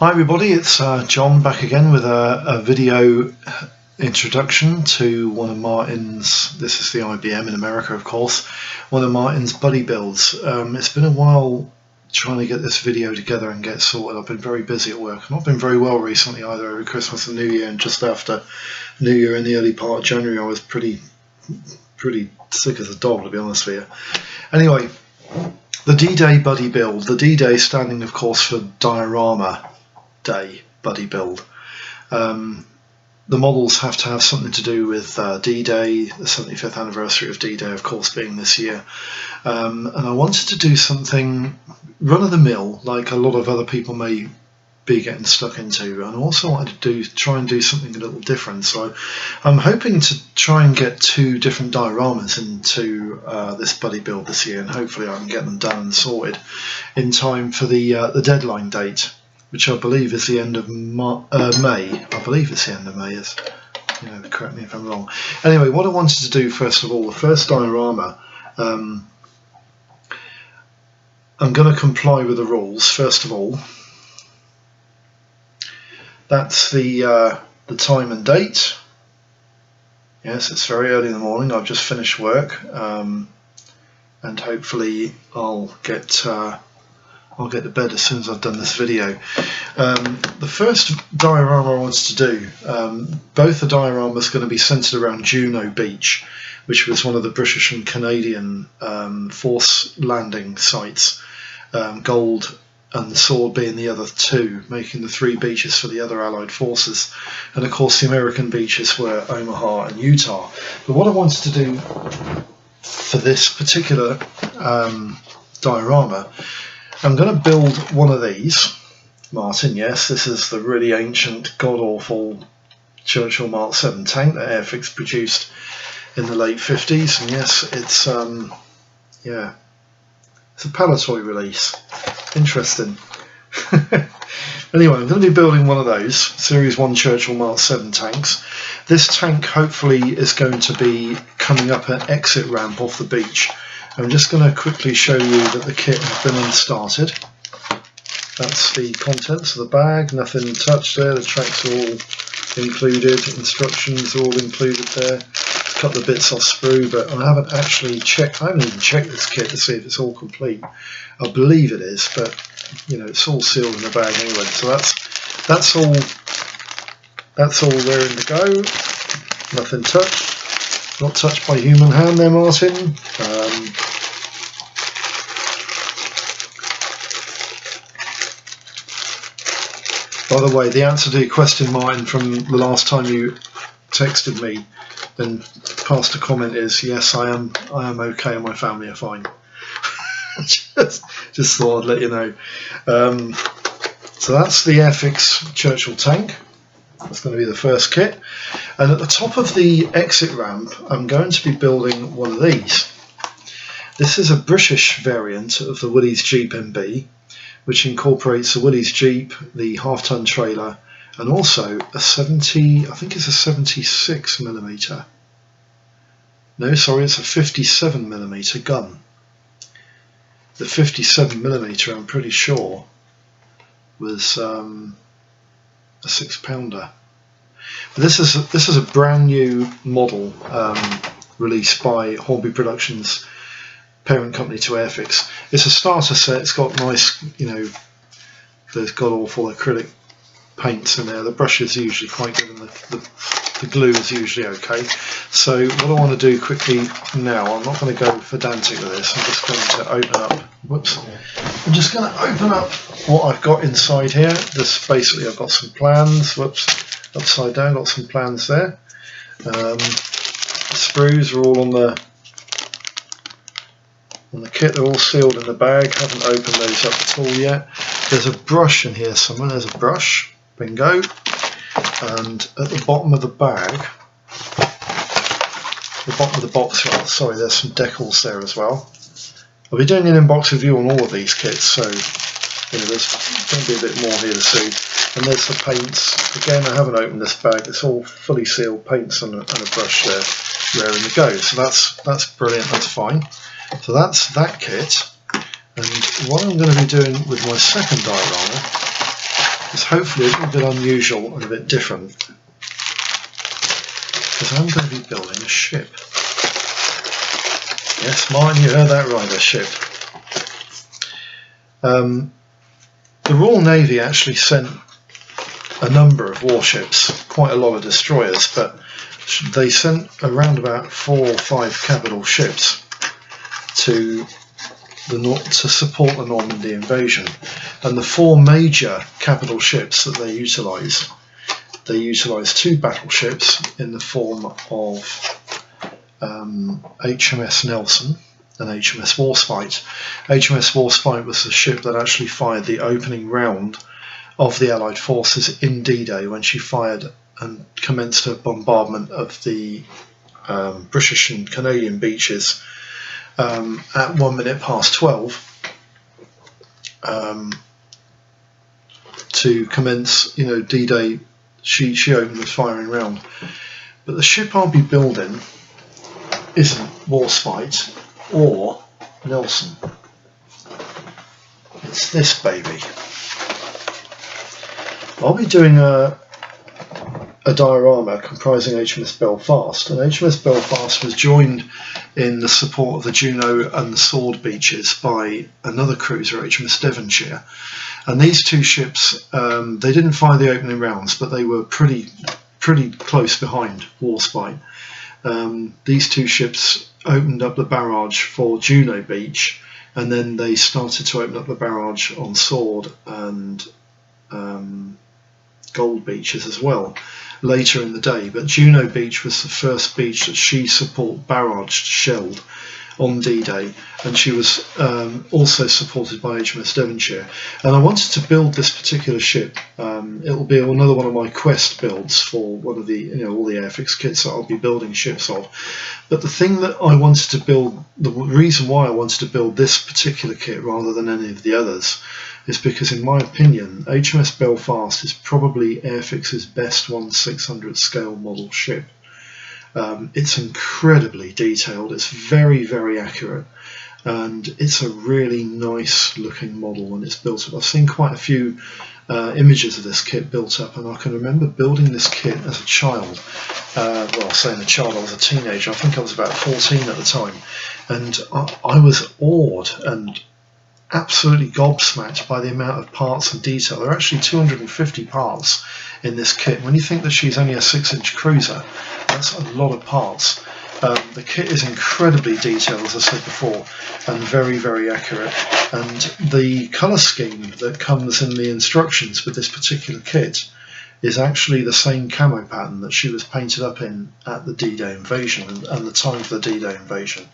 Hi everybody, it's John back again with a video introduction to one of Martin's, this is the IBM in America of course, one of Martin's buddy builds. It's been a while trying to get this video together and get sorted. I've been very busy at work. I've not been very well recently either, over Christmas and New Year, and just after New Year in the early part of January I was pretty sick as a dog, to be honest with you. Anyway, the D-Day buddy build, the D-Day standing of course for Diorama Day buddy build. The models have to have something to do with D-Day, the 75th anniversary of D-Day of course being this year, and I wanted to do something run-of-the-mill like a lot of other people may be getting stuck into, and also wanted to try and do something a little different. So I'm hoping to try and get 2 different dioramas into this buddy build this year, and hopefully I can get them done and sorted in time for the deadline date, which I believe is the end of May. I believe it's the end of May, correct me if I'm wrong. Anyway, what I wanted to do first of all, the first diorama, I'm going to comply with the rules first of all. That's the time and date. Yes, it's very early in the morning. I've just finished work, and hopefully I'll get to bed as soon as I've done this video. The first diorama I wanted to do, both the dioramas are going to be centred around Juno Beach, which was one of the British and Canadian force landing sites, Gold and the Sword being the other 2, making the 3 beaches for the other Allied forces, and of course the American beaches were Omaha and Utah. But what I wanted to do for this particular diorama, I'm going to build one of these. Martin, yes, this is the really ancient, god-awful Churchill Mark 7 tank that Airfix produced in the late 50s, and yes, it's it's a Palitoy release. Interesting. Anyway, I'm going to be building one of those Series 1 Churchill Mark 7 tanks. This tank hopefully is going to be coming up an exit ramp off the beach. I'm just going to quickly show you that the kit has been unstarted. That's the contents of the bag, nothing touched there, the tracks are all included, instructions are all included there. A couple of bits off sprue, but I haven't actually checked, I haven't even checked this kit to see if it's all complete. I believe it is, but it's all sealed in the bag anyway, so that's all raring to go, nothing touched, not touched by human hand there, Martin. By the way, the answer to your question, Martin, from the last time you texted me and passed a comment is yes, I am okay and my family are fine. just thought I'd let you know. So that's the Airfix Churchill tank. That's going to be the first kit. And at the top of the exit ramp, I'm going to be building one of these. This is a British variant of the Willys Jeep MB, which incorporates the Willys Jeep, the half-ton trailer, and also a 70, I think it's a 76mm. No, sorry, it's a 57mm gun. The 57mm, I'm pretty sure, was a 6-pounder. But this is a brand new model released by Hornby Productions, parent company to Airfix. It's a starter set. It's got nice, those god-awful acrylic paints in there. The brush is usually quite good, and the glue is usually okay. So what I want to do quickly now, I'm not going to go pedantic with this. I'm just going to open up. Whoops! I'm just going to open up what I've got inside here. This basically, I've got some plans. Whoops! Upside down. Got some plans there. The sprues are all on the kit. They're all sealed in the bag. Haven't opened those up at all yet. There's a brush in here somewhere. There's a brush. Bingo. And at the bottom of the bag, the bottom of the box, sorry, there's some decals there as well. I'll be doing an in-box review on all of these kits, so there's going to be a bit more here to see. And there's the paints. Again, I haven't opened this bag. It's all fully sealed paints and a brush there, raring to go. So that's brilliant. That's fine. So that's that kit. And what I'm going to be doing with my second diorama is hopefully a little bit unusual and a bit different, because I'm going to be building a ship. Yes, Martin, you heard that right, a ship. The Royal Navy actually sent a number of warships, quite a lot of destroyers, but they sent around about 4 or 5 capital ships to support the Normandy invasion. And the 4 major capital ships that they utilised 2 battleships in the form of HMS Nelson and HMS Warspite. HMS Warspite was the ship that actually fired the opening round of the Allied forces in D-Day, when she fired and commenced her bombardment of the British and Canadian beaches at 12 to commence, D-Day. She opened the firing round. But the ship I'll be building isn't Warspite or Nelson. It's this baby. I'll be doing a diorama comprising HMS Belfast, and HMS Belfast was joined in the support of the Juno and the Sword beaches by another cruiser, HMS Devonshire. And these 2 ships, they didn't fire the opening rounds, but they were pretty close behind Warspite. These 2 ships opened up the barrage for Juno Beach, and then they started to open up the barrage on Sword and Gold beaches as well later in the day. But Juno Beach was the first beach that she barraged, shelled on D-Day, and she was also supported by HMS Devonshire. And I wanted to build this particular ship. It will be another one of my quest builds for one of the, all the Airfix kits that I'll be building ships of. But the thing that I wanted to build, the reason why I wanted to build this particular kit rather than any of the others, is because, in my opinion, HMS Belfast is probably Airfix's best 1/600 scale model ship. It's incredibly detailed, it's very, very accurate, and it's a really nice looking model when it's built up. I've seen quite a few images of this kit built up, and I can remember building this kit as a child. Well, saying a child, I was a teenager. I think I was about 14 at the time, and I was awed and absolutely gobsmacked by the amount of parts and detail. There are actually 250 parts in this kit. When you think that she's only a 6-inch cruiser, that's a lot of parts. The kit is incredibly detailed, as I said before, and very, very accurate. And the colour scheme that comes in the instructions with this particular kit is actually the same camo pattern that she was painted up in at the D-Day invasion and the time of the D-Day invasion.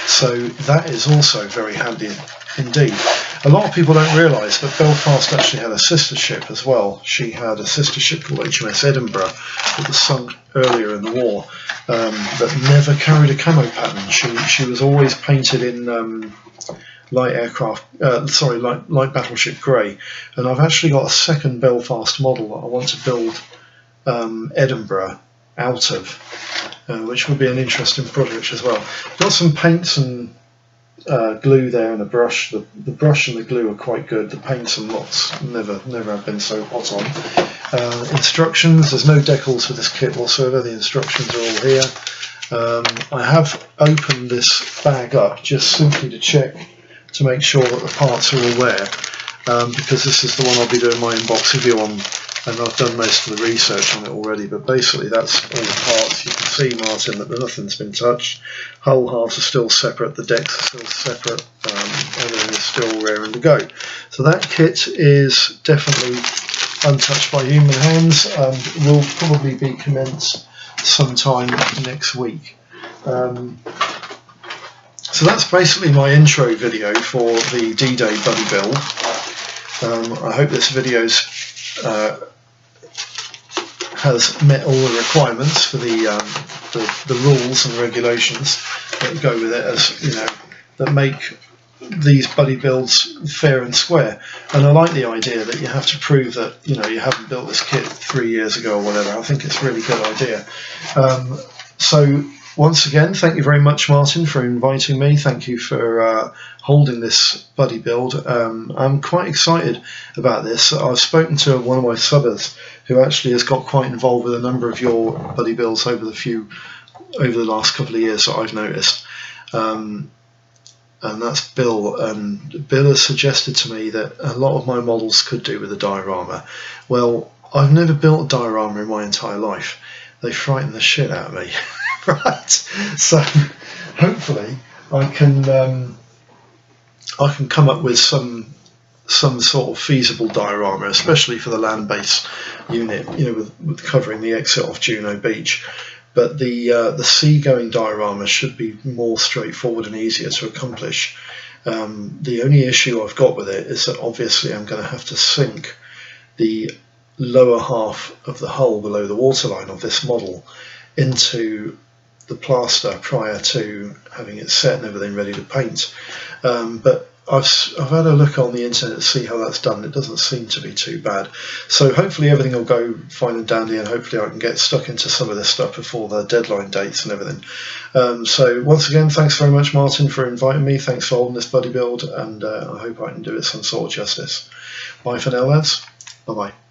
So that is also very handy indeed. A lot of people don't realise that Belfast actually had a sister ship as well. She had a sister ship called HMS Edinburgh that was sunk earlier in the war, that never carried a camo pattern. She was always painted in light battleship grey. And I've actually got a second Belfast model that I want to build Edinburgh out of, which would be an interesting project as well. Got some paints and glue there and a brush. The brush and the glue are quite good. The paints and lots never have been so hot on. Instructions, there's no decals for this kit whatsoever. The instructions are all here. I have opened this bag up just simply to check to make sure that the parts are all there, because this is the one I'll be doing my inbox review on, and I've done most of the research on it already. But basically that's all the parts. You can see, Martin, that nothing's been touched. Hull halves are still separate, the decks are still separate, everything is still raring to go. So that kit is definitely untouched by human hands and will probably be commenced sometime next week. So that's basically my intro video for the D-Day buddy build. I hope this video has met all the requirements for the rules and regulations that go with it, as that make these buddy builds fair and square. And I like the idea that you have to prove that you haven't built this kit 3 years ago or whatever. I think it's a really good idea. So once again, thank you very much, Martin, for inviting me. Thank you for holding this buddy build. I'm quite excited about this. I've spoken to one of my subbers who actually has got quite involved with a number of your buddy builds over the last couple of years that I've noticed. And that's Bill. And Bill has suggested to me that a lot of my models could do with a diorama. Well, I've never built a diorama in my entire life. They frighten the shit out of me. Right, so hopefully I can come up with some sort of feasible diorama, especially for the land-based unit, with covering the exit off Juno Beach. But the sea-going diorama should be more straightforward and easier to accomplish. The only issue I've got with it is that obviously I'm going to have to sink the lower half of the hull below the waterline of this model into the plaster prior to having it set and everything ready to paint. But I've had a look on the internet to see how that's done. It doesn't seem to be too bad. So hopefully everything will go fine and dandy, and hopefully I can get stuck into some of this stuff before the deadline dates and everything. So once again, thanks very much, Martin, for inviting me. Thanks for holding this buddy build, and I hope I can do it some sort of justice. Bye for now, lads. Bye-bye.